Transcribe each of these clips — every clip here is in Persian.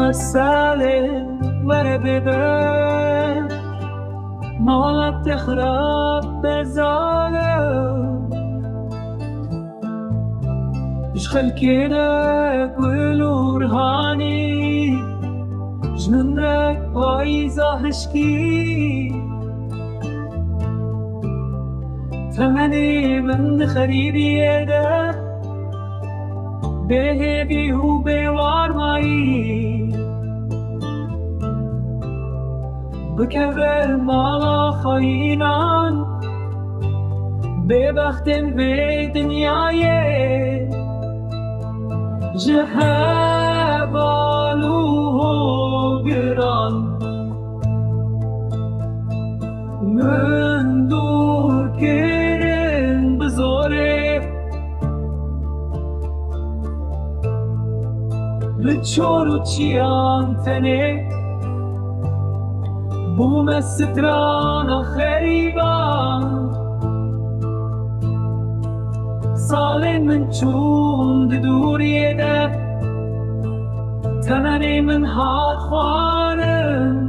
مسألة ورا ببان ما بتخرب بزعلة اشغل كينك ولو رهاني جننك بايظة هشكي ثمني من خريبي يدا بهبي هو بوار ماي بكبر مالا خاينان ببختن بدنياي جهبالو قران من دور كرن بزوره لچورو چیان تنه بوم الستران خريبان صالن من چون دور يده تمني من هات خوانم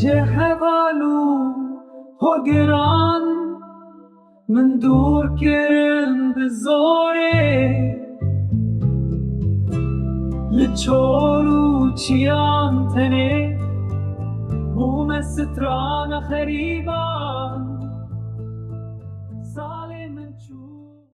جهبالو هجران من دور كرن بزوره لچورو چیان تنه بوم الستران خريبان